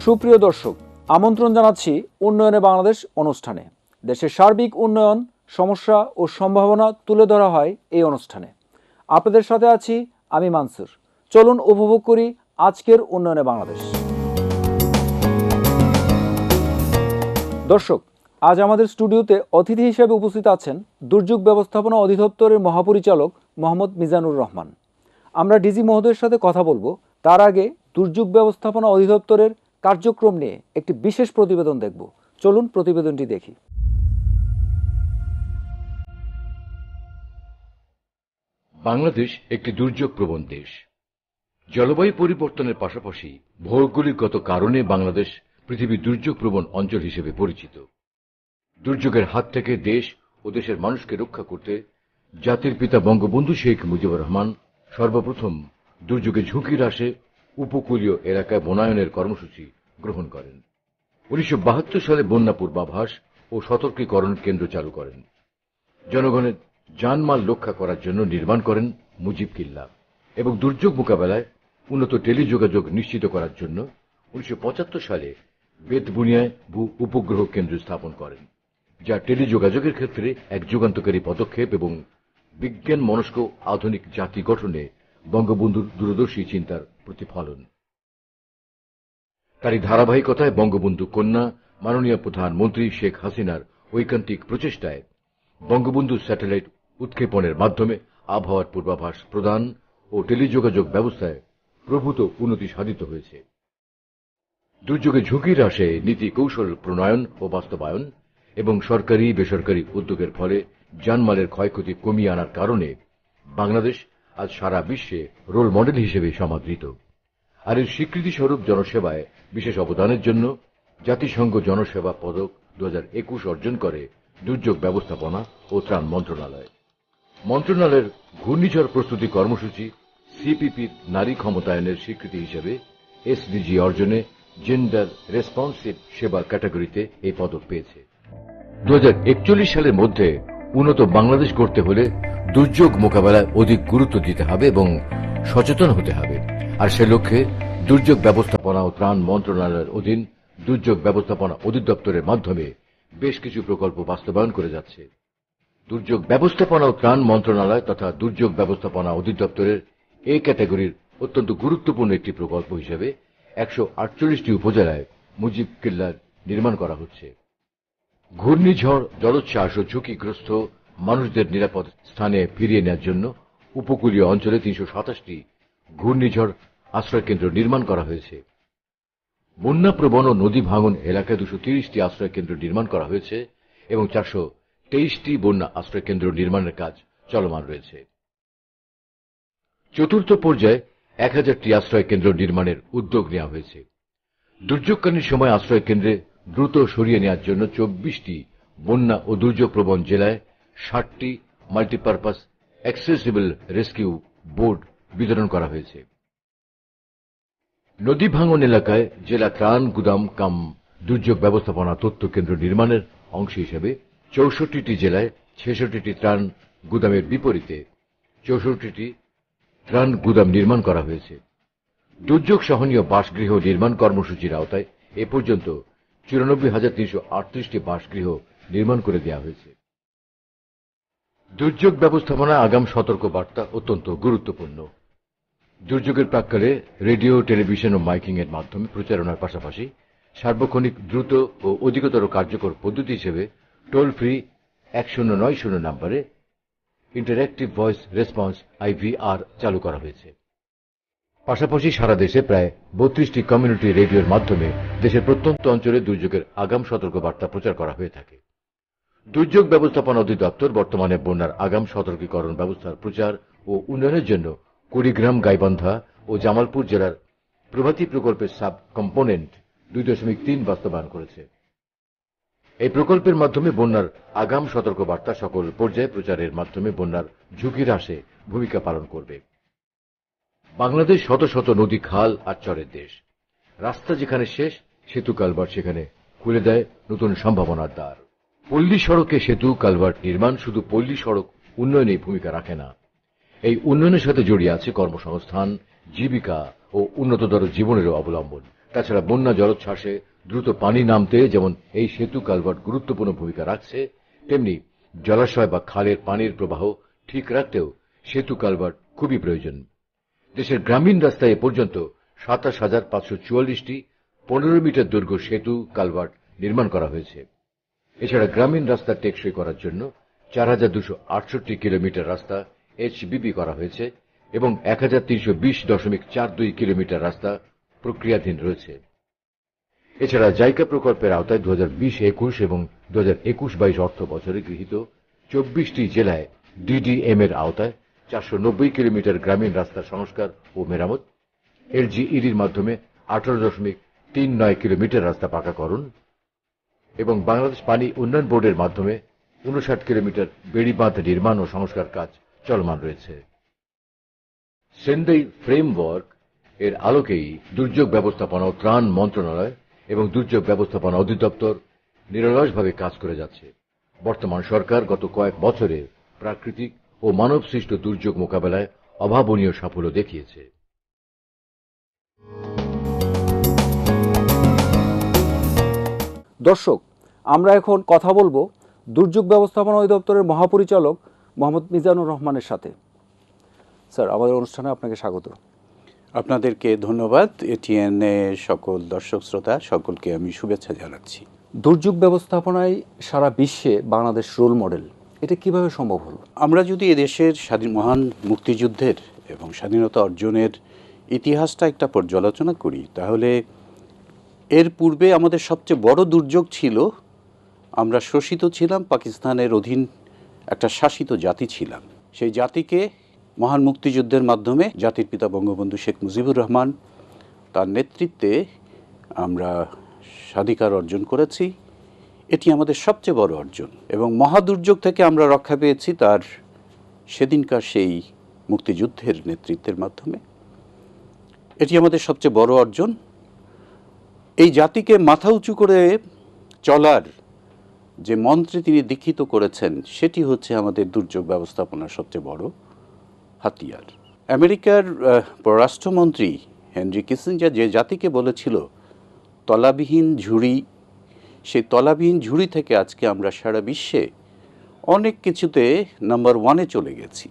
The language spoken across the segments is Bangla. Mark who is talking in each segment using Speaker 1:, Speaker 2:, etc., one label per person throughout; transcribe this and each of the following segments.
Speaker 1: সুপ্রিয় দর্শক, আমন্ত্রণ জানাচ্ছি উন্নয়নে বাংলাদেশ অনুষ্ঠানে। দেশের সার্বিক উন্নয়ন, সমস্যা ও সম্ভাবনা তুলে ধরা হয় এই অনুষ্ঠানে। আপনাদের সাথে আছি আমি মানসুর। চলুন উপভোগ করি আজকের উন্নয়নে বাংলাদেশ। দর্শক, আজ আমাদের স্টুডিওতে অতিথি হিসেবে উপস্থিত আছেন দুর্যোগ ব্যবস্থাপনা অধিদপ্তরের মহাপরিচালক মোহাম্মদ মিজানুর রহমান। আমরা ডিজি মহোদয়ের সাথে কথা বলবো। তার আগে দুর্যোগ ব্যবস্থাপনা অধিদপ্তরের কার্যক্রম নিয়ে একটি বিশেষ প্রতিবেদন দেখব। চলুন প্রতিবেদনটি দেখি।
Speaker 2: বাংলাদেশ একটি দুর্যোগ প্রবণ দেশ। জলবায়ু পরিবর্তনের পাশাপাশি ভৌগোলিকগত কারণে বাংলাদেশ পৃথিবীর দুর্যোগ প্রবণ অঞ্চল হিসেবে পরিচিত। দুর্যোগের হাত থেকে দেশ ও দেশের মানুষকে রক্ষা করতে জাতির পিতা বঙ্গবন্ধু শেখ মুজিবুর রহমান সর্বপ্রথম দুর্যোগে ঝুঁকি হ্রাসে উপকূলীয় এলাকায় বনায়নের কর্মসূচি গ্রহণ করেন। 1972 সালে বন্যা পূর্বাভাস ও সতর্কীকরণ কেন্দ্র চালু করেন। জনগণের জানমাল রক্ষা করার জন্য নির্মাণ করেন মুজিব কিল্লা এবং দুর্যোগ মোকাবেলায় উন্নত টেলিযোগাযোগ নিশ্চিত করার জন্য 1975 সালে বেতবুনিয়ায় ভূ উপগ্রহ কেন্দ্র স্থাপন করেন, যা টেলিযোগাযোগের ক্ষেত্রে এক যুগান্তকারী পদক্ষেপ এবং বিজ্ঞান মনস্ক আধুনিক জাতি গঠনে বঙ্গবন্ধুর দূরদর্শী চিন্তার প্রতিফলন। তারই ধারাবাহিকতায় বঙ্গবন্ধু কন্যা মাননীয় প্রধানমন্ত্রী শেখ হাসিনার ঐকান্তিক প্রচেষ্টায় বঙ্গবন্ধু স্যাটেলাইট উৎক্ষেপণের মাধ্যমে আবহাওয়ার পূর্বাভাস প্রদান ও টেলিযোগাযোগ ব্যবস্থায় প্রভূত উন্নতি সাধিত হয়েছে। দুর্যোগে ঝুঁকি হ্রাসে নীতি কৌশল প্রণয়ন ও বাস্তবায়ন এবং সরকারি বেসরকারি উদ্যোগের ফলে জানমালের ক্ষয়ক্ষতি কমিয়ে আনার কারণে বাংলাদেশ আজ সারা বিশ্বে রোল মডেল হিসেবে সমাদৃত। আর এর স্বীকৃতিস্বরূপ জনসেবায় বিশেষ অবদানের জন্য জাতিসংঘ জনসেবা পদক 2021 অর্জন করে দুর্যোগ ব্যবস্থাপনা ও ত্রাণ মন্ত্রণালয়। মন্ত্রণালয়ের ঘূর্ণিঝড় প্রস্তুতি কর্মসূচি সিপিপির নারী ক্ষমতায়নের স্বীকৃতি হিসেবে এসডিজি অর্জনে জেন্ডার রেসপন্সিভ সেবা ক্যাটাগরিতে এই পদক পেয়েছে। 2041 সালের মধ্যে উন্নত বাংলাদেশ গড়তে হলে দুর্যোগ মোকাবেলায় অধিক গুরুত্ব দিতে হবে এবং সচেতন হতে হবে। আর সে লক্ষ্যে দুর্যোগ ব্যবস্থাপনা ও ত্রাণ মন্ত্রণালয়ের অধীন দুর্যোগ ব্যবস্থাপনা অধিদপ্তরের মাধ্যমে বেশ কিছু প্রকল্প বাস্তবায়ন করে যাচ্ছে। দুর্যোগ ব্যবস্থাপনা ও ত্রাণ মন্ত্রণালয় তথা দুর্যোগ ব্যবস্থাপনা অধিদপ্তরের এ ক্যাটাগরির অত্যন্ত গুরুত্বপূর্ণ একটি প্রকল্প হিসেবে 148টি উপজেলায় মুজিব কিল্লার নির্মাণ করা হচ্ছে। ঘূর্ণিঝড়, জলোচ্ছ্বাস ও ঝুঁকিগ্রস্ত মানুষদের নিরাপদ স্থানে ফিরিয়ে নেওয়ার জন্য উপকূলীয় অঞ্চলে 327টি ঘূর্ণিঝড় আশ্রয়কেন্দ্র নির্মাণ করা হয়েছে। বন্যাপ্রবণ ও নদী ভাঙন এলাকায় 230টি আশ্রয়কেন্দ্র নির্মাণ করা হয়েছে এবং 423টি বন্যা আশ্রয়কেন্দ্র নির্মাণের কাজ চলমান রয়েছে। চতুর্থ পর্যায়ে 1000টি আশ্রয়কেন্দ্র নির্মাণের উদ্যোগ নেওয়া হয়েছে। দুর্যোগকালীন সময় আশ্রয়কেন্দ্রে দ্রুত সরিয়ে নেওয়ার জন্য 24টি বন্যা ও দুর্যোগ প্রবণ জেলায় 60টি মাল্টিপারপাস অ্যাক্সেসিবল রেস্কিউ বোর্ড বিতরণ করা হয়েছে। নদী ভাঙন এলাকায় জেলা ত্রাণ গুদাম কাম দুর্যোগ ব্যবস্থাপনা তথ্য কেন্দ্র নির্মাণের অংশ হিসেবে 64টি জেলায় 66টি ত্রাণ গুদামের বিপরীতে 64টি ত্রাণ গুদাম নির্মাণ করা হয়েছে। দুর্যোগ সহনীয় বাসগৃহ নির্মাণ কর্মসূচির আওতায় এ পর্যন্ত 94,338টি বাসগৃহ নির্মাণ করে দেওয়া হয়েছে। দুর্যোগ ব্যবস্থাপনায় আগাম সতর্ক বার্তা অত্যন্ত গুরুত্বপূর্ণ। দুর্যোগের প্রাক্কালে রেডিও, টেলিভিশন ও মাইকিং এর মাধ্যমে প্রচারণার পাশাপাশি সার্বক্ষণিক দ্রুত ও অধিকতর কার্যকর পদ্ধতি হিসেবে টোল ফ্রি 1090 নম্বরে ইন্টারঅ্যাক্টিভ ভয়েস রেসপন্স IVR চালু করা হয়েছে। পাশাপাশি সারা দেশে প্রায় 32টি কমিউনিটি রেডিওর মাধ্যমে দেশের প্রত্যন্ত অঞ্চলে দুর্যোগের আগাম সতর্ক বার্তা প্রচার করা হয়ে থাকে। দুর্যোগ ব্যবস্থাপনা অধিদপ্তর বর্তমানে বন্যার আগাম সতর্কীকরণ ব্যবস্থার প্রচার ও উন্নয়নের জন্য কুড়িগ্রাম, গাইবান্ধা ও জামালপুর জেলার প্রভাতী প্রকল্পের সাব কম্পোনেন্ট 2.3 বাস্তবায়ন করেছে। এই প্রকল্পের মাধ্যমে বন্যার আগাম সতর্ক বার্তা সকল পর্যায়ে প্রচারের মাধ্যমে বন্যার ঝুঁকি হ্রাসে ভূমিকা পালন করবে। বাংলাদেশ শত শত নদী, খাল আর চরের দেশ। রাস্তা যেখানে শেষ, সেতু কালভার্ট সেখানে খুলে দেয় নতুন সম্ভাবনার দ্বার। পল্লী সড়কে সেতু কালভার্ট নির্মাণ শুধু পল্লী সড়ক উন্নয়নে ভূমিকা রাখে না, এই উন্নয়নের সাথে জড়িয়ে আছে কর্মসংস্থান, জীবিকা ও উন্নততর জীবনেরও অবলম্বন। তাছাড়া বন্যা জলোচ্ছ্বাসে দ্রুত পানি নামতে যেমন এই সেতু কালভার্ট গুরুত্বপূর্ণ ভূমিকা রাখছে, তেমনি জলাশয় বা খালের পানির প্রবাহ ঠিক রাখতেও সেতু কালভার্ট খুবই প্রয়োজন। দেশের গ্রামীণ রাস্তায় এ পর্যন্ত 27,544টি 15 মিটার দৈর্ঘ্য সেতু কালভার্ট নির্মাণ করা হয়েছে। এছাড়া গ্রামীণ রাস্তা টেকসই করার জন্য 4,268 কিলোমিটার রাস্তা এইচবিবি করা হয়েছে এবং 1,320.42 কিলোমিটার রাস্তা প্রক্রিয়াধীন রয়েছে। এছাড়া জাইকা প্রকল্পের আওতায় 2020-21 এবং 2021-22 অর্থ বছরে গৃহীত 24টি জেলায় ডিডিএম এর আওতায় 490 কিলোমিটার গ্রামীণ রাস্তার সংস্কার ও মেরামত, এলজিইডির মাধ্যমে 18.39 কিলোমিটার রাস্তা পাকাকরণ এবং বাংলাদেশ পানি উন্নয়ন বোর্ডের মাধ্যমে 59 কিলোমিটার বেড়িবাঁধ নির্মাণ ও সংস্কার কাজ চলমান রয়েছে। সেন্দাই ফ্রেমওয়ার্ক এর আলোকেই দুর্যোগ ব্যবস্থাপনা ও ত্রাণ মন্ত্রণালয় এবং দুর্যোগ ব্যবস্থাপনা অধিদপ্তর নিরলসভাবে কাজ করে যাচ্ছে। বর্তমান সরকার গত কয়েক বছরে প্রাকৃতিক ও মানবসৃষ্ট দুর্যোগ মোকাবেলায় অভাবনীয় সাফল্য দেখিয়েছে।
Speaker 1: দর্শক, আমরা এখন কথা বলবো দুর্যোগ ব্যবস্থাপনা অধিদপ্তরের মহাপরিচালক মোহাম্মদ মিজানুর রহমানের সাথে। স্যার, আমাদের অনুষ্ঠানে আপনাকে স্বাগত।
Speaker 3: আপনাদেরকে ধন্যবাদ। এটিএনএ সকল দর্শক শ্রোতা সকলকে আমি শুভেচ্ছা জানাচ্ছি।
Speaker 1: দুর্যোগ ব্যবস্থাপনায় সারা বিশ্বে বাংলাদেশ রোল মডেল, এটা কিভাবে সম্ভব হলো?
Speaker 3: আমরা যদি এদেশের মহান মুক্তিযুদ্ধের এবং স্বাধীনতা অর্জনের ইতিহাসটা একটা পর্যালোচনা করি, তাহলে এর পূর্বে আমাদের সবচেয়ে বড় দুর্যোগ ছিল আমরা শোষিত ছিলাম, পাকিস্তানের অধীন একটা শাসিত জাতি ছিলাম। সেই জাতিকে মহান মুক্তিযুদ্ধের মাধ্যমে জাতির পিতা বঙ্গবন্ধু শেখ মুজিবুর রহমান তার নেতৃত্বে আমরা স্বাধিকার অর্জন করেছি। এটি আমাদের সবচেয়ে বড় অর্জন এবং মহাদুর্যোগ থেকে আমরা রক্ষা পেয়েছি তার সেদিনকার সেই মুক্তিযুদ্ধের নেতৃত্বের মাধ্যমে। এটি আমাদের সবচেয়ে বড় অর্জন। এই জাতিকে মাথা উঁচু করে চলার যে মন্ত্রে তিনি দীক্ষিত করেছেন, সেটি হচ্ছে আমাদের দুর্যোগ ব্যবস্থাপনার সবচেয়ে বড় হাতিয়ার। আমেরিকার পররাষ্ট্রমন্ত্রী হেনরি কিসিঞ্জার যে জাতিকে বলেছিল তলাবিহীন ঝুড়ি, সেই তলাবিহীন ঝুড়ি থেকে আজকে আমরা সারা বিশ্বে অনেক কিছুতে নাম্বার 1-এ চলে গেছি।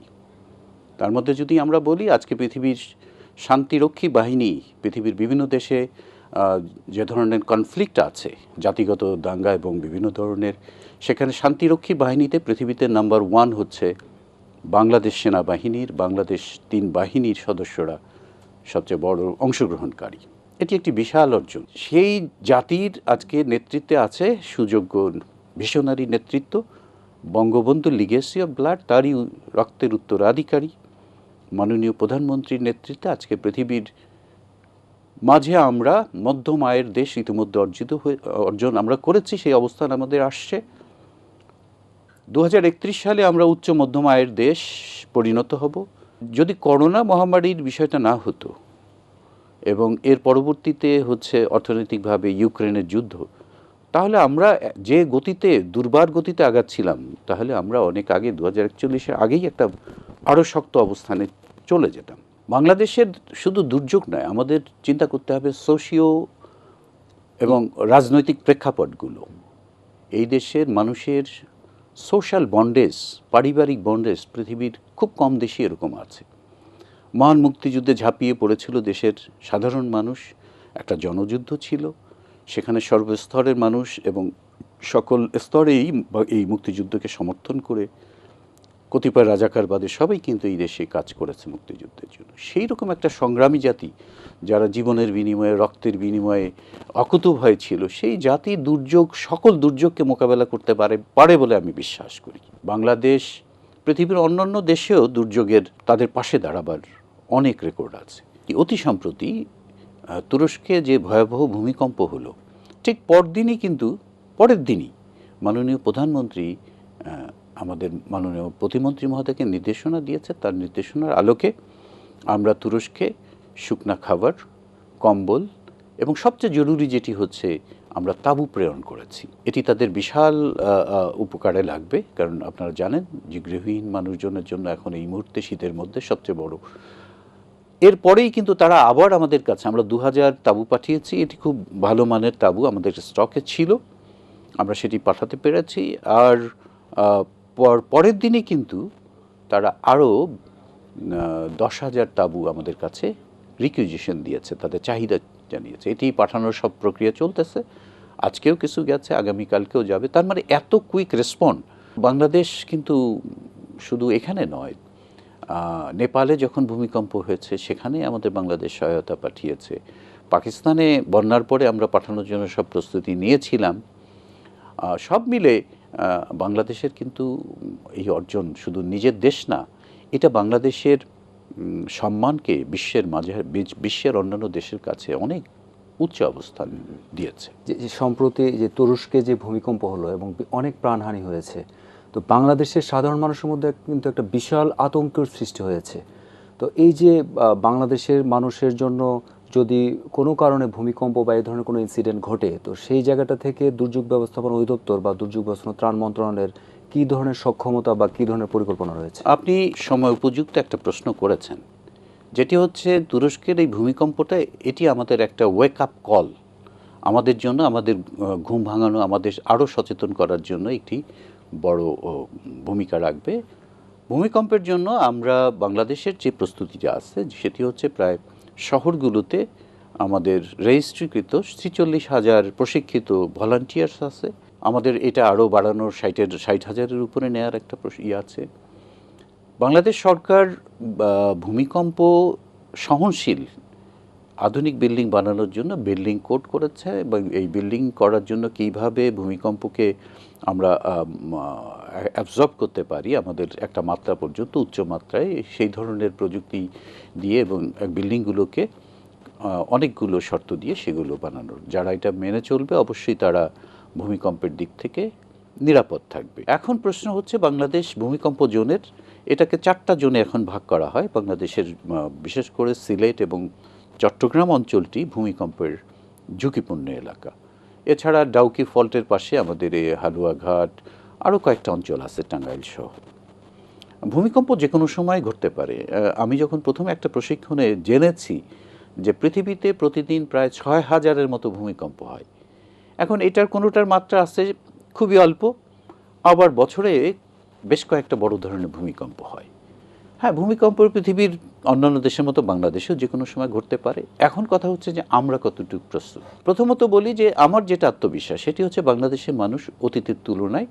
Speaker 3: তার মধ্যে যদি আমরা বলি, আজকে পৃথিবীর শান্তিরক্ষী বাহিনী পৃথিবীর বিভিন্ন দেশে যে ধরনের কনফ্লিক্ট আছে, জাতিগত দাঙ্গা এবং বিভিন্ন ধরনের, সেখানে শান্তিরক্ষী বাহিনীতে পৃথিবীতে নাম্বার 1 হচ্ছে বাংলাদেশ সেনাবাহিনীর। বাংলাদেশ 3 বাহিনীর সদস্যরা সবচেয়ে বড় অংশগ্রহণকারী। এটি একটি বিশাল অর্জন। সেই জাতির আজকে নেতৃত্বে আছে সুযোগ্য ভিশনারি নেতৃত্ব, বঙ্গবন্ধু লিগেসি অফ ব্লাড, তারই রক্তের উত্তরাধিকারী মাননীয় প্রধানমন্ত্রীর নেতৃত্বে আজকে পৃথিবীর মাঝে আমরা মধ্যম আয়ের দেশ ইতিমধ্যে অর্জন আমরা করেছি। সেই অবস্থান আমাদের আসছে। 2031 সালে আমরা উচ্চ মধ্যম আয়ের দেশ পরিণত হব। যদি করোনা মহামারীর বিষয়টা না হতো এবং এর পরবর্তীতে হচ্ছে অর্থনৈতিকভাবে ইউক্রেনের যুদ্ধ, তাহলে আমরা যে গতিতে দুর্বার গতিতে আগাচ্ছিলাম, তাহলে আমরা অনেক আগে 2041-এর আগেই একটা আরও শক্ত অবস্থানে চলে যেতাম। বাংলাদেশের শুধু দুর্যোগ নয়, আমাদের চিন্তা করতে হবে সোশিও এবং রাজনৈতিক প্রেক্ষাপটগুলো। এই দেশের মানুষের সোশ্যাল বন্ডেজ, পারিবারিক বন্ডেজ পৃথিবীর খুব কম দেশই এরকম আছে। মহান মুক্তিযুদ্ধে ঝাঁপিয়ে পড়েছিল দেশের সাধারণ মানুষ, একটা জনযুদ্ধ ছিল। সেখানে সর্বস্তরের মানুষ এবং সকল স্তরেই এই মুক্তিযুদ্ধকে সমর্থন করে কতিপয় রাজাকারবাদে সবাই কিন্তু এই দেশে কাজ করেছে মুক্তিযুদ্ধের জন্য। সেই রকম একটা সংগ্রামী জাতি, যারা জীবনের বিনিময়ে, রক্তের বিনিময়ে অকুতোভয় ছিল, সেই জাতি দুর্যোগ, সকল দুর্যোগকে মোকাবেলা করতে পারে বলে আমি বিশ্বাস করি। বাংলাদেশ পৃথিবীর অন্যান্য দেশেও দুর্যোগের তাদের পাশে দাঁড়াবার অনেক রেকর্ড আছে। অতি সম্প্রতি তুরস্কে যে ভয়াবহ ভূমিকম্প হলো, ঠিক পরের দিনই মাননীয় প্রধানমন্ত্রী আমাদের মাননীয় প্রতিমন্ত্রী মহোদয়কে নির্দেশনা দিয়েছে। তার নির্দেশনার আলোকে আমরা তুরস্কে শুকনা খাবার, কম্বল এবং সবচেয়ে জরুরি যেটি হচ্ছে আমরা তাঁবু প্রেরণ করেছি। এটি তাদের বিশাল উপকারে লাগবে, কারণ আপনারা জানেন যে গৃহহীন মানুষজনের জন্য এখন এই মুহূর্তে শীতের মধ্যে সবচেয়ে বড় এরপরেই কিন্তু তারা আবার আমাদের কাছে, আমরা 2000 তাঁবু পাঠিয়েছি, এটি খুব ভালো মানের তাঁবু আমাদের স্টকে ছিল, আমরা সেটি পাঠাতে পেরেছি। আর পরের দিনই কিন্তু তারা আরও 10,000 তাঁবু আমাদের কাছে রিকুইজিশন দিয়েছে, তাদের চাহিদা জানিয়েছে। এটি পাঠানোর সব প্রক্রিয়া চলতেছে, আজকেও কিছু গেছে, আগামীকালকেও যাবে। তার মানে এত কুইক রেসপন্ড। বাংলাদেশ কিন্তু শুধু এখানে নয়, নেপালে যখন ভূমিকম্প হয়েছে সেখানে আমাদের বাংলাদেশ সহায়তা পাঠিয়েছে। পাকিস্তানে বন্যার পরে আমরা পাঠানোর জন্য সব প্রস্তুতি নিয়েছিলাম। সব মিলে বাংলাদেশের কিন্তু এই অর্জন শুধু নিজের দেশ না, এটা বাংলাদেশের সম্মানকে বিশ্বের মাঝে, বিশ্বের অন্যান্য দেশের কাছে অনেক উচ্চ অবস্থান দিয়েছে।
Speaker 1: যে সম্প্রতি যে তুরস্কে যে ভূমিকম্প হলো এবং অনেক প্রাণহানি হয়েছে, তো বাংলাদেশের সাধারণ মানুষের মধ্যে কিন্তু একটা বিশাল আতঙ্কের সৃষ্টি হয়েছে। তো এই যে বাংলাদেশের মানুষের জন্য যদি কোনো কারণে ভূমিকম্প বা এই ধরনের কোনো ইনসিডেন্ট ঘটে, তো সেই জায়গাটা থেকে দুর্যোগ ব্যবস্থাপনা অধিদপ্তর বা দুর্যোগ ব্যবস্থাপনা ত্রাণ মন্ত্রণালয়ের কী ধরনের সক্ষমতা বা কী ধরনের পরিকল্পনা রয়েছে?
Speaker 3: আপনি সময় উপযুক্ত একটা প্রশ্ন করেছেন, যেটি হচ্ছে তুরস্কের এই ভূমিকম্পটা, এটি আমাদের একটা ওয়েক আপ কল, আমাদের জন্য, আমাদের ঘুম ভাঙানো, আমাদের আরও সচেতন করার জন্য একটি বড় ভূমিকা রাখবে। ভূমিকম্পের জন্য আমরা বাংলাদেশের যে প্রস্তুতিটা আছে সেটি হচ্ছে প্রায় শহরগুলোতে আমাদের রেজিস্ট্রিকৃত 46,000 প্রশিক্ষিত ভলান্টিয়ার্স আছে। আমাদের এটা আরও বাড়ানোর 60,000-এর উপরে নেওয়ার একটা আছে। বাংলাদেশ সরকার ভূমিকম্প সহনশীল আধুনিক বিল্ডিং বানানোর জন্য বিল্ডিং কোড করেছে, এবং এই বিল্ডিং করার জন্য কীভাবে ভূমিকম্পকে আমরা অ্যাবজর্ব করতে পারি আমাদের একটা মাত্রা পর্যন্ত, উচ্চ মাত্রায়, সেই ধরনের প্রযুক্তি দিয়ে এবং বিল্ডিংগুলোকে অনেকগুলো শর্ত দিয়ে সেগুলো বানানোর। যারা এটা মেনে চলবে অবশ্যই তারা ভূমিকম্পের দিক থেকে নিরাপদ থাকবে। এখন প্রশ্ন হচ্ছে বাংলাদেশ ভূমিকম্প জোনের, এটাকে 4টা জোনে এখন ভাগ করা হয়। বাংলাদেশের বিশেষ করে সিলেট এবং চট্টগ্রাম অঞ্চলটি ভূমিকম্পের ঝুঁকিপূর্ণ এলাকা। এছাড়া ডাউকি ফল্টের পাশে আমাদের হালুয়াঘাট, আরও কয়েকটা অঞ্চল আছে, টাঙ্গাইল সহ। ভূমিকম্প যে কোনো সময় ঘটতে পারে। আমি যখন প্রথমে একটা প্রশিক্ষণে জেনেছি যে পৃথিবীতে প্রতিদিন প্রায় 6,000-এর মতো ভূমিকম্প হয়। এখন এটার কোনোটার মাত্রা আছে খুবই অল্প, আবার বছরে বেশ কয়েকটা বড় ধরনের ভূমিকম্প হয়। হ্যাঁ, ভূমিকম্প পৃথিবীর অন্যান্য দেশের মতো বাংলাদেশেও যে কোনো সময় ঘটতে পারে। এখন কথা হচ্ছে যে আমরা কতটুকু প্রস্তুত। প্রথমত বলি যে আমার যেটা আত্মবিশ্বাস সেটি হচ্ছে বাংলাদেশের মানুষ অতীতের তুলনায়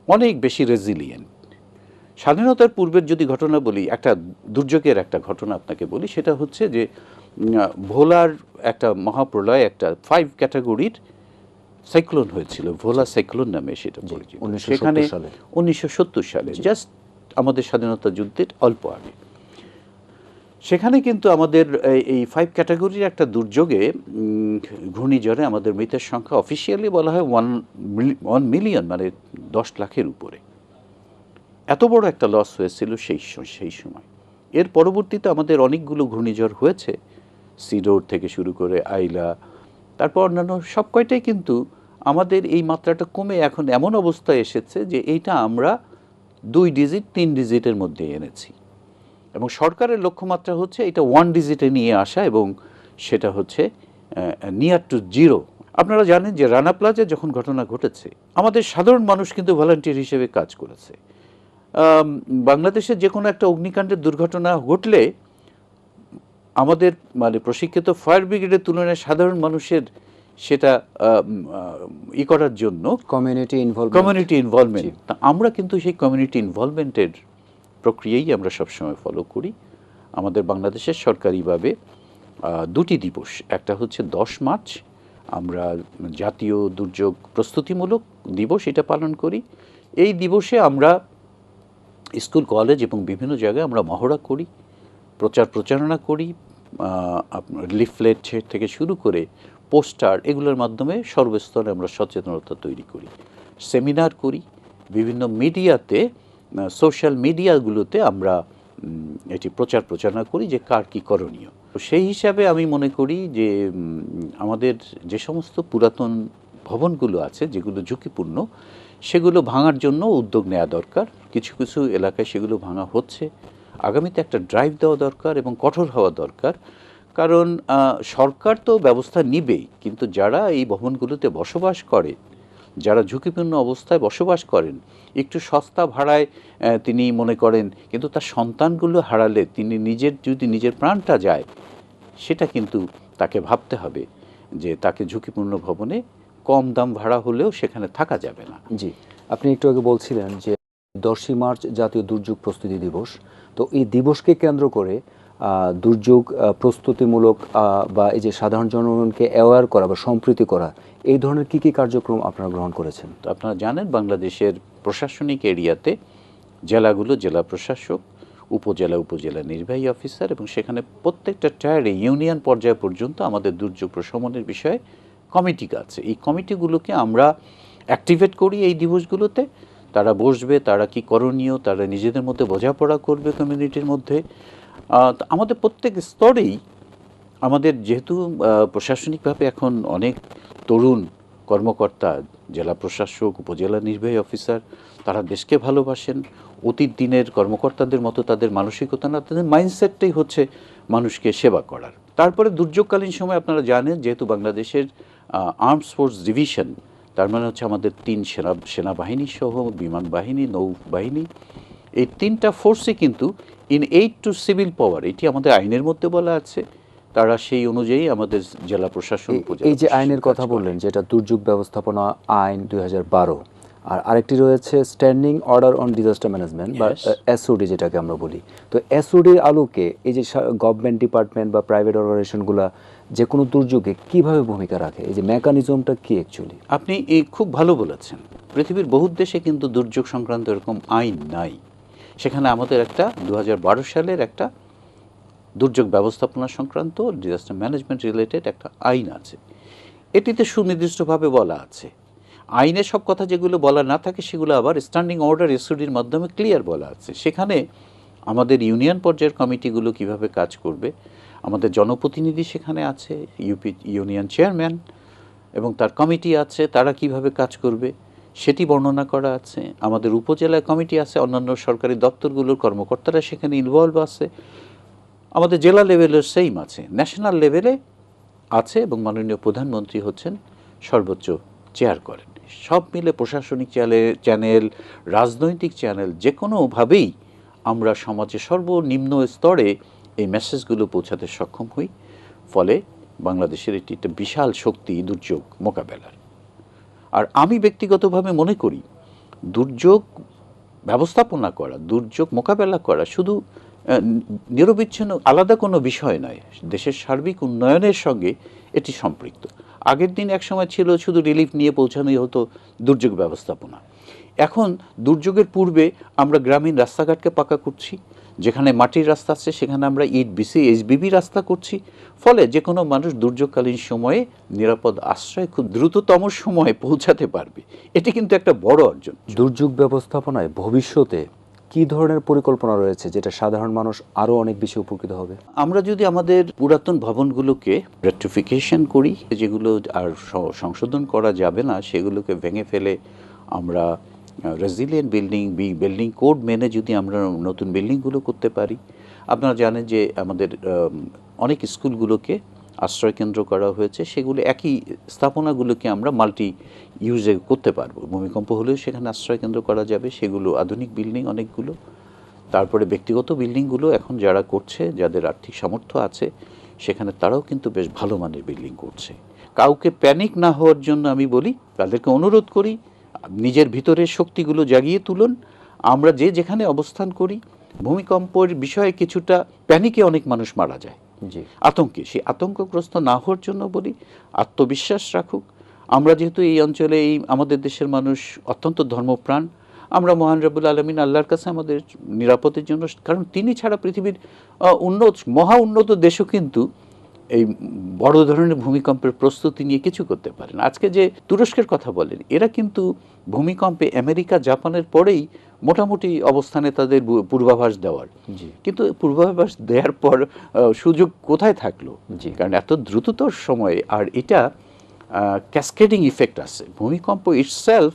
Speaker 3: অনেক বেশি রেজিলিয়েন্ট। স্বাধীনতার পূর্বের যদি ঘটনা বলি, একটা দুর্যোগের একটা ঘটনা আপনাকে বলি, সেটা হচ্ছে যে ভোলার একটা মহাপ্রলয়, একটা 5 ক্যাটাগরির সাইক্লোন হয়েছিল, ভোলা সাইক্লোন নামে সেটা পরিচিত। সেখানে 1970 সালে, জাস্ট আমাদের স্বাধীনতা যুদ্ধের অল্প আগে। সেখানে কিন্তু আমাদের এই 5 ক্যাটাগরির একটা দুর্যোগে, ঘূর্ণিঝড়ে আমাদের মৃতের সংখ্যা অফিসিয়ালি বলা হয় 1 মিলিয়ন, মানে 10 লাখের উপরে। এত বড় একটা লস হয়েছিল সেই সময়। এর পরবর্তীতে আমাদের অনেকগুলো ঘূর্ণিঝড় হয়েছে, সিডোর থেকে শুরু করে আইলা, তারপর অন্যান্য সব কয়টাই কিন্তু আমাদের এই মাত্রাটা কমে এখন এমন অবস্থায় এসেছে যে এইটা আমরা 2 ডিজিট 3 ডিজিটের মধ্যে এনেছি, এবং সরকারের লক্ষ্যমাত্রা হচ্ছে এটা 1 ডিজিটে নিয়ে আসা, এবং সেটা হচ্ছে নিয়ার টু জিরো। আপনারা জানেন যে রানা প্লাজা যখন ঘটনা ঘটেছে, আমাদের সাধারণ মানুষ কিন্তু ভলান্টিয়ার হিসেবে কাজ করেছে। বাংলাদেশের যে কোনো একটা অগ্নিকাণ্ডের দুর্ঘটনা ঘটলে আমাদের মানে প্রশিক্ষিত ফায়ার ব্রিগেডের তুলনায় সাধারণ মানুষের সেটা করার জন্য কমিউনিটি ইনভলভমেন্ট, তা আমরা কিন্তু সেই কমিউনিটি ইনভলভমেন্টের প্রক্রিয়াই আমরা সবসময় ফলো করি। আমাদের বাংলাদেশের সরকারিভাবে 2টি দিবস, একটা হচ্ছে 10 মার্চ আমরা জাতীয় দুর্যোগ প্রস্তুতিমূলক দিবস, এটা পালন করি। এই দিবসে আমরা স্কুল, কলেজ এবং বিভিন্ন জায়গায় আমরা মহড়া করি, প্রচারণা করি, লিফলেট থেকে শুরু করে পোস্টার, এগুলোর মাধ্যমে সর্বস্তরে আমরা সচেতনতা তৈরি করি, সেমিনার করি, বিভিন্ন মিডিয়াতে, সোশ্যাল মিডিয়াগুলোতে আমরা এটি প্রচারণা করি যে কার কী করণীয়। সেই হিসাবে আমি মনে করি যে আমাদের যে সমস্ত পুরাতন ভবনগুলো আছে যেগুলো ঝুঁকিপূর্ণ, সেগুলো ভাঙার জন্য উদ্যোগ নেওয়া দরকার। কিছু কিছু এলাকায় সেগুলো ভাঙা হচ্ছে, আগামীতে একটা ড্রাইভ দেওয়া দরকার এবং কঠোর হওয়া দরকার। কারণ সরকার তো ব্যবস্থা নিবেই, কিন্তু যারা এই ভবনগুলোতে বসবাস করে, যারা ঝুঁকিপূর্ণ অবস্থায় বসবাস করেন, একটু সস্তা ভাড়ায় তিনি মনে করেন, কিন্তু তার সন্তানগুলো হারালে তিনি যদি নিজের প্রাণটা যায়, সেটা কিন্তু তাকে ভাবতে হবে যে তাকে ঝুঁকিপূর্ণ ভবনে কম দাম ভাড়া হলেও সেখানে থাকা যাবে না।
Speaker 1: জি, আপনি একটু আগে বলছিলেন যে 10ই মার্চ জাতীয় দুর্যোগ প্রস্তুতি দিবস, তো এই দিবসকে কেন্দ্র করে দুর্যোগ প্রস্তুতিমূলক বা এই যে সাধারণ জনগণকে অ্যাওয়্যার করা বা সম্প্রীতি করা, এই ধরনের কি কি কার্যক্রম আপনারা গ্রহণ করেছেন?
Speaker 3: তো আপনারা জানেন বাংলাদেশের প্রশাসনিক এরিয়াতে জেলাগুলো জেলা প্রশাসক, উপজেলা নির্বাহী অফিসার, এবং সেখানে প্রত্যেকটা টায়ারে ইউনিয়ন পর্যায় পর্যন্ত আমাদের দুর্যোগ প্রশমনের বিষয়ে কমিটি আছে। এই কমিটিগুলোকে আমরা অ্যাক্টিভেট করি এই দিবসগুলোতে। তারা বসবে, তারা কি করণীয়, তারা নিজেদের মধ্যে বোঝাপড়া করবে কমিউনিটির মধ্যে। আমাদের প্রত্যেক স্তরেই আমাদের যেহেতু প্রশাসনিকভাবে এখন অনেক তরুণ কর্মকর্তা, জেলা প্রশাসক, উপজেলা নির্বাহী অফিসার, তারা দেশকে ভালোবাসেন। অতীত দিনের কর্মকর্তাদের মতো তাদের মানসিকতা না, তাদের মাইন্ডসেটটাই হচ্ছে মানুষকে সেবা করার। তারপরে দুর্যোগকালীন সময় আপনারা জানেন, যেহেতু বাংলাদেশের আর্মস ফোর্স ডিভিশন, তার মানে হচ্ছে আমাদের 3 সেনাবাহিনী সহ বিমান বাহিনী, নৌবাহিনী, এই 3টা ফোর্সই কিন্তু ইন এইড টু সিভিল পাওয়ার, এটি আমাদের আইনের মধ্যে বলা আছে। তারা সেই অনুযায়ী আমাদের জেলা প্রশাসন,
Speaker 1: এই যে আইনের কথা বললেন, যেটা দুর্যোগ ব্যবস্থাপনা আইন 2012, আর আরেকটি রয়েছে standing order on disaster management বা এসওডি যেটাকে আমরা বলি। তো এসওডির আলোকে এই যে গভর্নমেন্ট ডিপার্টমেন্ট বা প্রাইভেট অর্গানাইজেশনগুলো যে কোনো দুর্যোগে কিভাবে ভূমিকা রাখে, এই যে মেকানিজমটা কি অ্যাকচুয়ালি?
Speaker 3: আপনি খুব ভালো বলেছেন। পৃথিবীর বহু দেশে কিন্তু দুর্যোগ সংক্রান্ত এরকম আইন নাই। সেখানে আমাদের একটা 2012 সালের একটা দুর্যোগ ব্যবস্থাপনা সংক্রান্ত ডিজাস্টার ম্যানেজমেন্ট রিলেটেড একটা আইন আছে। এটিতে সুনির্দিষ্টভাবে বলা আছে। আইনে সব কথা যেগুলো বলা না থাকে সেগুলো আবার স্ট্যান্ডিং অর্ডার এসওডির মাধ্যমে ক্লিয়ার বলা আছে। সেখানে আমাদের ইউনিয়ন পর্যায়ের কমিটিগুলো কিভাবে কাজ করবে, আমাদের জনপ্রতিনিধি সেখানে আছে, ইউনিয়ন চেয়ারম্যান এবং তার কমিটি আছে, তারা কিভাবে কাজ করবে সেটি বর্ণনা করা আছে। আমাদের উপজেলায় কমিটি আছে, অন্যান্য সরকারি দপ্তরগুলোর কর্মকর্তারা সেখানে ইনভলভ আছে। আমাদের জেলা লেভেলের সেম আছে, ন্যাশনাল লেভেলে আছে, এবং মাননীয় প্রধানমন্ত্রী হচ্ছেন সর্বোচ্চ চেয়ার করেন। সব মিলে প্রশাসনিক চ্যানেল, রাজনৈতিক চ্যানেল, যে কোনোভাবেই আমরা সমাজের সর্বনিম্ন স্তরে এই মেসেজগুলো পৌঁছাতে সক্ষম হই। ফলে বাংলাদেশের এটি একটা বিশাল শক্তি দুর্যোগ মোকাবেলার। আর আমি ব্যক্তিগতভাবে মনে করি দুর্যোগ ব্যবস্থাপনা করা, দুর্যোগ মোকাবেলা করা শুধু নিরবিচ্ছিন্ন আলাদা কোনো বিষয় নয়, দেশের সার্বিক উন্নয়নের সঙ্গে এটি সম্পৃক্ত। আগের দিন এক সময় ছিল শুধু রিলিফ নিয়ে পৌঁছানোই হতো দুর্যোগ ব্যবস্থাপনা। এখন দুর্যোগের পূর্বে আমরা গ্রামীণ রাস্তাঘাটকে পাকা করছি, যেখানে মাটির রাস্তা আছে সেখানে আমরা ইট বিসি এইচবিবি রাস্তা করছি। ফলে যে কোনো মানুষ দুর্যোগকালীন সময়ে নিরাপদ আশ্রয় খুব দ্রুততম সময়ে পৌঁছাতে পারবে। এটি কিন্তু একটা বড় অর্জন।
Speaker 1: দুর্যোগ ব্যবস্থাপনায় ভবিষ্যতে কি ধরনের পরিকল্পনা রয়েছে যেটা সাধারণ মানুষ আরও অনেক বেশি উপকৃত হবে?
Speaker 3: আমরা যদি আমাদের পুরাতন ভবনগুলোকে রেট্রিফিকেশন করি, যেগুলো আর সংশোধন করা যাবে না সেগুলোকে ভেঙে ফেলে আমরা রেজিলিয়েন্ট বিল্ডিং কোড মেনে যদি আমরা নতুন বিল্ডিংগুলো করতে পারি। আপনারা জানেন যে আমাদের অনেক স্কুলগুলোকে আশ্রয়কেন্দ্র করা হয়েছে, সেগুলো একই স্থাপনাগুলোকে আমরা মাল্টি ইউজে করতে পারবো। ভূমিকম্প হলেও সেখানে আশ্রয়কেন্দ্র করা যাবে, সেগুলো আধুনিক বিল্ডিং অনেকগুলো। তারপরে ব্যক্তিগত বিল্ডিংগুলো এখন যারা করছে, যাদের আর্থিক সামর্থ্য আছে, সেখানে তারাও কিন্তু বেশ ভালো মানের বিল্ডিং করছে। কাউকে প্যানিক না হওয়ার জন্য আমি বলি, তাদেরকে অনুরোধ করি, নিজের ভিতরের শক্তিগুলো জাগিয়ে তুলুন। আমরা যেখানে অবস্থান করি, ভূমিকম্পের বিষয়ে কিছুটা প্যানিকে অনেক মানুষ মারা যায়, আতঙ্কে। সেই আতঙ্কগ্রস্ত না হওয়ার জন্য বলি, আত্মবিশ্বাস রাখুক। আমরা যেহেতু এই অঞ্চলে আমাদের দেশের মানুষ অত্যন্ত ধর্মপ্রাণ, আমরা মহান রব্বুল আলামিন আল্লাহর কাছে আমাদের নিরাপদের জন্য, কারণ তিনি ছাড়া পৃথিবীর মহা উন্নত দেশও কিন্তু এই বড় ধরনের ভূমিকম্পের প্রস্তুতি নিয়ে কিছু করতে পারে না। আজকে যে তুরস্কের কথা বলেন, এরা কিন্তু ভূমিকম্পে আমেরিকা জাপানের পরেই মোটামুটি অবস্থানে তাদের পূর্বাভাস দেওয়ার, কিন্তু পূর্বাভাস দেওয়ার পর সুযোগ কোথায় থাকলো? কারণ এত দ্রুততর সময়ে, আর এটা ক্যাসকেডিং ইফেক্ট আছে। ভূমিকম্প ইটসেলফ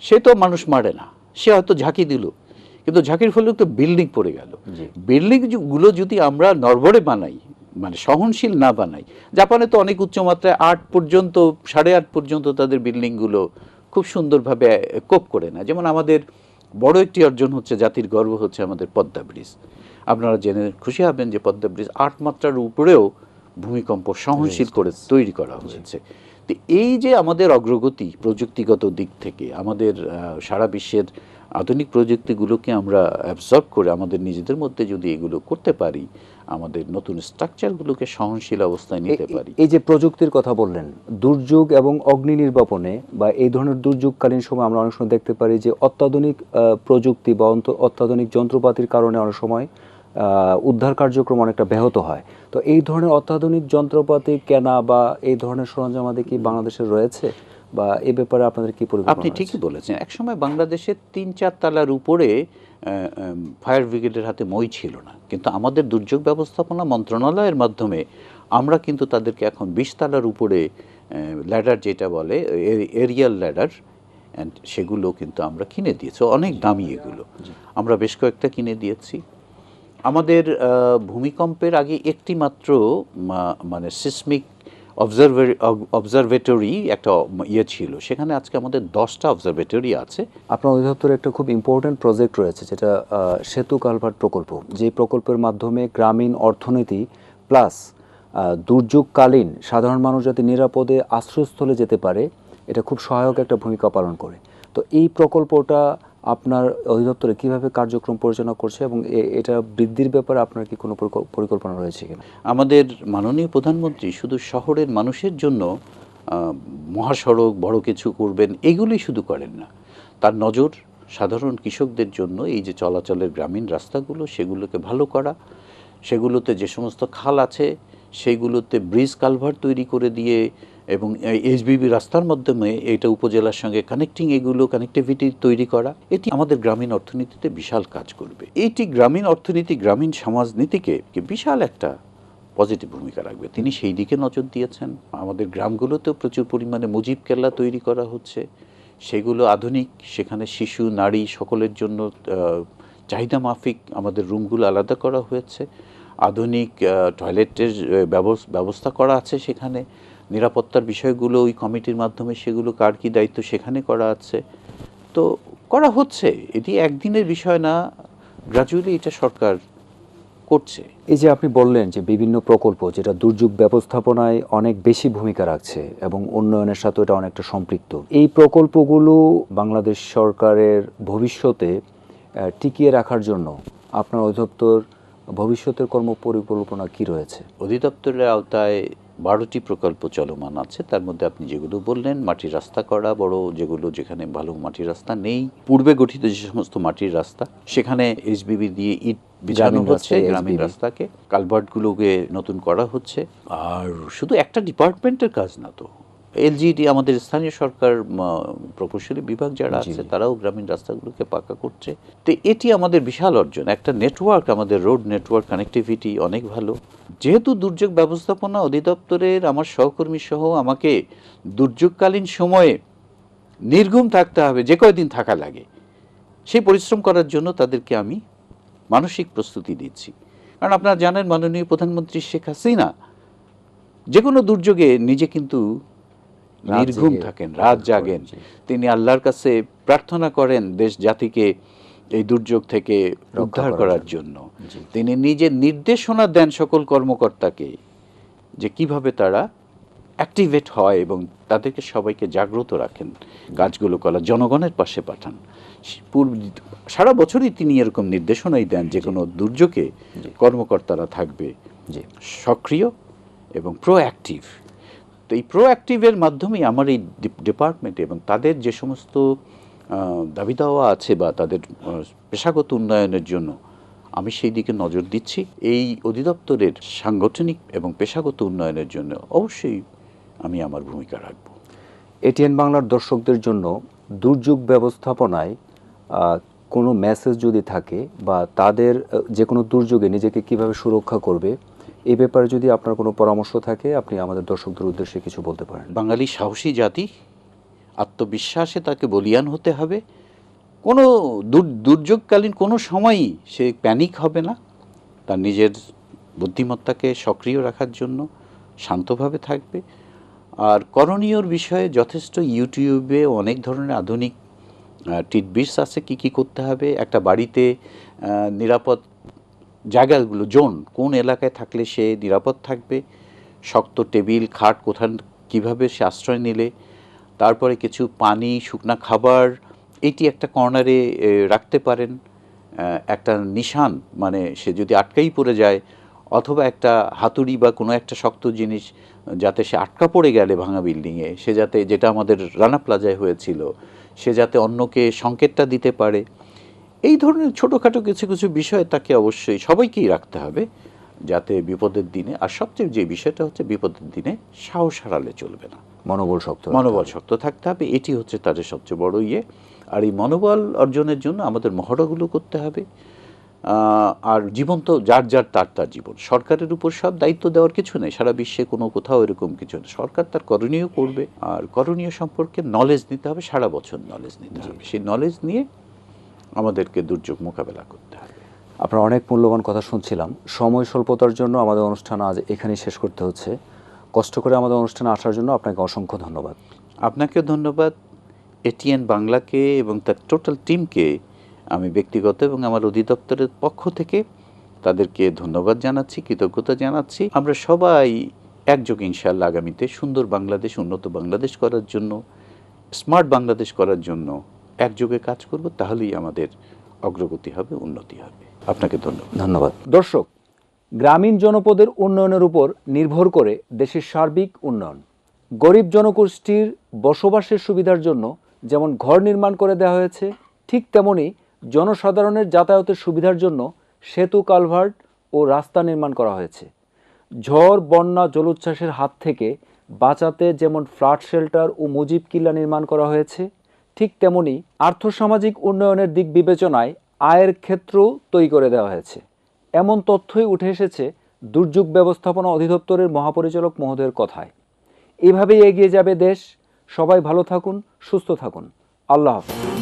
Speaker 3: সে তো মানুষ মারে না, সে হয়তো ঝাঁকি দিল, কিন্তু ঝাঁকির ফলে তো বিল্ডিং পড়ে গেল।
Speaker 1: জি।
Speaker 3: বিল্ডিং গুলো যদি আমরা নড়বড়ে বানাই, মানে সহনশীল না বানাই, জাপানে তো অনেক উচ্চমাত্রায় 8 পর্যন্ত 8.5 পর্যন্ত তাদের বিল্ডিংগুলো খুব সুন্দরভাবে কোপ করে না। যেমন আমাদের বড় একটি অর্জন হচ্ছে, জাতির গর্ব হচ্ছে আমাদের পদ্মা ব্রিজ। আপনারা জেনে খুশি হবেন যে পদ্মা ব্রিজ 8 মাত্রার উপরেও ভূমিকম্প সহনশীল করে তৈরি করা হয়েছে। তো এই যে আমাদের অগ্রগতি প্রযুক্তিগত দিক থেকে, আমাদের সারা বিশ্বের আধুনিক প্রযুক্তিগুলোকে আমরা অ্যাবজর্ব করে আমাদের নিজেদের মধ্যে যদি এগুলো করতে পারি, আমাদের নতুন স্ট্রাকচারগুলোকে সহনশীল অবস্থায় নিতে পারি।
Speaker 1: এই যে প্রযুক্তির কথা বললেন, দুর্যোগ এবং অগ্নি নির্বাপনে বা এই ধরনের দুর্যোগকালীন সময় আমরা অনেক সময় দেখতে পারি যে অত্যাধুনিক প্রযুক্তি বা অত্যাধুনিক যন্ত্রপাতির কারণে অনেক সময় উদ্ধার কার্যক্রম অনেকটা ব্যাহত হয়। তো এই ধরনের অত্যাধুনিক যন্ত্রপাতি কেনা বা এই ধরনের সরঞ্জামাদি কি বাংলাদেশে রয়েছে, বা এই ব্যাপারে আপনাদের কি পরিকল্পনা?
Speaker 3: আপনি ঠিকই বলেছেন। একসময় বাংলাদেশের 3-4 তলার উপরে ফায়ার ব্রিগেডের হাতে মই ছিল না, কিন্তু আমাদের দুর্যোগ ব্যবস্থাপনা মন্ত্রণালয়ের মাধ্যমে আমরা কিন্তু তাদেরকে এখন 20 তলার উপরে ল্যাডার, যেটা বলে এরিয়াল ল্যাডার, অ্যান্ড সেগুলো কিন্তু আমরা কিনে দিয়েছি। অনেক দামি এগুলো, আমরা বেশ কয়েকটা কিনে দিয়েছি। আমাদের ভূমিকম্পের আগে একটি মাত্র মানে সিসমিক অবজারভেটরি একটা ছিল, সেখানে আজকে আমাদের 10টা অবজারভেটরি আছে।
Speaker 1: আপনার অধিদপ্তরে একটা খুব ইম্পর্টেন্ট প্রজেক্ট রয়েছে, যেটা সেতু কালভার্ট প্রকল্প। যে প্রকল্পের মাধ্যমে গ্রামীণ অর্থনীতি প্লাস দুর্যোগকালীন সাধারণ মানুষ যাতে নিরাপদে আশ্রয়স্থলে যেতে পারে, এটা খুব সহায়ক একটা ভূমিকা পালন করে। তো এই প্রকল্পটা আপনার অধিদপ্তরে কিভাবে কার্যক্রম পরিচালনা করছে এবং এটা বৃদ্ধির ব্যাপারে আপনার কি কোনো পরিকল্পনা রয়েছে কিনা?
Speaker 3: আমাদের মাননীয় প্রধানমন্ত্রী শুধু শহরের মানুষের জন্য মহাসড়ক বড় কিছু করবেন এগুলি শুধু করেন না, তার নজর সাধারণ কৃষকদের জন্য এই যে চলাচলের গ্রামীণ রাস্তাগুলো সেগুলোকে ভালো করা, সেগুলোতে যে সমস্ত খাল আছে সেইগুলোতে ব্রিজ কালভার্ট তৈরি করে দিয়ে এবং এইচবিবি রাস্তার মাধ্যমে এটা উপজেলার সঙ্গে কানেক্টিভিটি তৈরি করা, এটি আমাদের গ্রামীণ অর্থনীতিতে বিশাল কাজ করবে। এইটি গ্রামীণ অর্থনীতি, গ্রামীণ সমাজনীতিকে বিশাল একটা পজিটিভ ভূমিকা রাখবে। তিনি সেই দিকে নজর দিয়েছেন। আমাদের গ্রামগুলোতেও প্রচুর পরিমাণে মুজিব কেল্লা তৈরি করা হচ্ছে, সেগুলো আধুনিক, সেখানে শিশু নারী সকলের জন্য চাহিদা মাফিক আমাদের রুমগুলো আলাদা করা হয়েছে, আধুনিক টয়লেটের ব্যবস্থা করা আছে, সেখানে নিরাপত্তার বিষয়গুলো ওই কমিটির মাধ্যমে সেগুলো কার কী দায়িত্ব সেখানে করা আছে। তো করা হচ্ছে, এটি একদিনের বিষয় না, গ্র্যাজুয়ালি এটা সরকার করছে।
Speaker 1: এই যে আপনি বললেন যে বিভিন্ন প্রকল্প যেটা দুর্যোগ ব্যবস্থাপনায় অনেক বেশি ভূমিকা রাখছে এবং উন্নয়নের সাথে এটা অনেকটা সম্পৃক্ত, এই প্রকল্পগুলো বাংলাদেশ সরকারের ভবিষ্যতে টিকিয়ে রাখার জন্য আপনার অধিদপ্তর ভবিষ্যতের কর্মপরিকল্পনা কি রয়েছে?
Speaker 3: অধিদপ্তরের আওতায় 12টি প্রকল্প চলমান আছে। তার মধ্যে আপনি যেগুলো বললেন, মাটির রাস্তা করা, বড় যেগুলো যেখানে ভালো মাটির রাস্তা নেই, পূর্বে গঠিত যে সমস্ত মাটির রাস্তা সেখানে এইচবিবি দিয়ে ইট বিছানো হচ্ছে, গ্রামীণ রাস্তাকে কালভার্টগুলোকে নতুন করা হচ্ছে। আর শুধু একটা ডিপার্টমেন্টের কাজ না তো, এলজিডি আমাদের স্থানীয় সরকার প্রকৌশলী বিভাগ যারা আছে তারাও গ্রামীণ রাস্তাগুলোকে পাকা করছে। তো এটি আমাদের বিশাল অর্জন, একটা নেটওয়ার্ক, আমাদের রোড নেটওয়ার্ক কানেক্টিভিটি অনেক ভালো। যেহেতু দুর্যোগ ব্যবস্থাপনা অধিদপ্তরের আমার সহকর্মী সহ আমাকে দুর্যোগকালীন সময়ে নির্ঘুম থাকতে হবে, যে কয়দিন থাকা লাগে সেই পরিশ্রম করার জন্য তাদেরকে আমি মানসিক প্রস্তুতি দিচ্ছি। কারণ আপনারা জানেন মাননীয় প্রধানমন্ত্রী শেখ হাসিনা যে কোনো দুর্যোগে নিজে কিন্তু নির্ঘুম থাকেন, রাত জাগেন, তিনি আল্লাহর কাছে প্রার্থনা করেন দেশ জাতিকে এই দুর্যোগ থেকে উদ্ধার করার জন্য। তিনি নিজে নির্দেশনা দেন সকল কর্মকর্তাকে যে কিভাবে তারা অ্যাক্টিভেট হয় এবং তাদেরকে সবাইকে জাগ্রত রাখেন, কাজগুলো করার, জনগণের পাশে পাঠান। সারা বছরই তিনি এরকম নির্দেশনাই দেন যে কোনো দুর্যোগে কর্মকর্তারা থাকবে সক্রিয় এবং প্রোঅ্যাক্টিভ। তো এই প্রোঅ্যাক্টিভের মাধ্যমেই আমার এই ডিপার্টমেন্ট এবং তাদের যে সমস্ত দাবি দাওয়া আছে বা তাদের পেশাগত উন্নয়নের জন্য আমি সেই দিকে নজর দিচ্ছি। এই অধিদপ্তরের সাংগঠনিক এবং পেশাগত উন্নয়নের জন্য অবশ্যই আমি আমার ভূমিকা রাখব।
Speaker 1: এটিএন বাংলার দর্শকদের জন্য দুর্যোগ ব্যবস্থাপনায় কোনো মেসেজ যদি থাকে বা তাদের যে কোনো দুর্যোগে নিজেকে কিভাবে সুরক্ষা করবে, এই ব্যাপারে যদি আপনার কোনো পরামর্শ থাকে আপনি আমাদের দর্শকদের উদ্দেশ্যে কিছু বলতে পারেন।
Speaker 3: বাঙালি সাহসী জাতি, আত্মবিশ্বাসে তাকে বলিয়ান হতে হবে কোনো দুর্যোগকালীন কোনো সময়ই সে প্যানিক হবে না, তার নিজের বুদ্ধিমত্তাকে সক্রিয় রাখার জন্য শান্তভাবে থাকবে। আর করণীয়র বিষয়ে যথেষ্ট ইউটিউবে অনেক ধরনের আধুনিক টিটবিটস আছে কি কি করতে হবে। একটা বাড়িতে নিরাপদ জায়গাগুলো, জোন, কোন এলাকায় থাকলে সে নিরাপদ থাকবে, শক্ত টেবিল খাট কোথায় কীভাবে সে আশ্রয় নিলে, তারপরে কিছু পানি, শুকনা খাবার এটি একটা কর্নারে রাখতে পারেন। একটা নিশান, মানে সে যদি আটকাই পড়ে যায়, অথবা একটা হাতুড়ি বা কোনো একটা শক্ত জিনিস, যাতে সে আটকা পড়ে গেলে ভাঙা বিল্ডিংয়ে, সে যাতে, যেটা আমাদের রানা প্লাজায় হয়েছিল, সে যাতে অন্যকে সংকেতটা দিতে পারে। এই ধরনের ছোটোখাটো কিছু কিছু বিষয় তাকে অবশ্যই সবাইকেই রাখতে হবে, যাতে বিপদের দিনে, আর সবচেয়ে যে বিষয়টা হচ্ছে বিপদের দিনে সাহস হারালে চলবে না, মনোবল শক্ত থাকতে হবে। এটি হচ্ছে তাদের সবচেয়ে বড় ইয়ে। আর এই মনোবল অর্জনের জন্য আমাদের মহড়াগুলো করতে হবে। আর জীবন তো যার যার তার জীবন, সরকারের উপর সব দায়িত্ব দেওয়ার কিছু নেই, সারা বিশ্বে কোনো কোথাও এরকম কিছু নেই। সরকার তার করণীয় করবে, আর করণীয় সম্পর্কে নলেজ নিতে হবে, সারা বছর নলেজ নিতে হবে। সেই নলেজ নিয়ে আমাদেরকে দুর্যোগ মোকাবেলা করতে হবে।
Speaker 1: আপনার অনেক মূল্যবান কথা শুনছিলাম। সময় স্বল্পতার জন্য আমাদের অনুষ্ঠান আজ এখানেই শেষ করতে হচ্ছে। কষ্ট করে আমাদের অনুষ্ঠানে আসার জন্য আপনাকে অসংখ্য ধন্যবাদ।
Speaker 3: আপনাকেও ধন্যবাদ। এটিএন বাংলাকে এবং তার টোটাল টিমকে আমি ব্যক্তিগত এবং আমার অধিদপ্তরের পক্ষ থেকে তাদেরকে ধন্যবাদ জানাচ্ছি, কৃতজ্ঞতা জানাচ্ছি। আমরা সবাই একযোগে ইনশাআল্লাহ আগামীতে সুন্দর বাংলাদেশ, উন্নত বাংলাদেশ করার জন্য, স্মার্ট বাংলাদেশ করার জন্য একযোগে কাজ করব। তাহলেই আমাদের অগ্রগতি হবে, উন্নতি হবে। আপনাকে ধন্যবাদ।
Speaker 1: দর্শক, গ্রামীণ জনপদের উন্নয়নের উপর নির্ভর করে দেশের সার্বিক উন্নয়ন। গরিব জনগোষ্ঠীর বসবাসের সুবিধার জন্য যেমন ঘর নির্মাণ করে দেওয়া হয়েছে, ঠিক তেমনি জনসাধারণের যাতায়াতের সুবিধার জন্য সেতু, কালভার্ট ও রাস্তা নির্মাণ করা হয়েছে। ঝড়, বন্যা, জলোচ্ছ্বাসের হাত থেকে বাঁচাতে যেমন ফ্লাড শেল্টার ও মুজিব কিল্লা নির্মাণ করা হয়েছে, ঠিক তেমনি আর্থসামাজিক উন্নয়নের দিক বিবেচনায় আয়ের ক্ষেত্র তৈরি করে দেওয়া হয়েছে। এমন তথ্যই উঠে এসেছে দুর্যোগ ব্যবস্থাপনা অধিদপ্তরের মহাপরিচালক মহোদয়ের কথায়। এভাবেই এগিয়ে যাবে দেশ। সবাই ভালো থাকুন, সুস্থ থাকুন। আল্লাহ হাফেজ।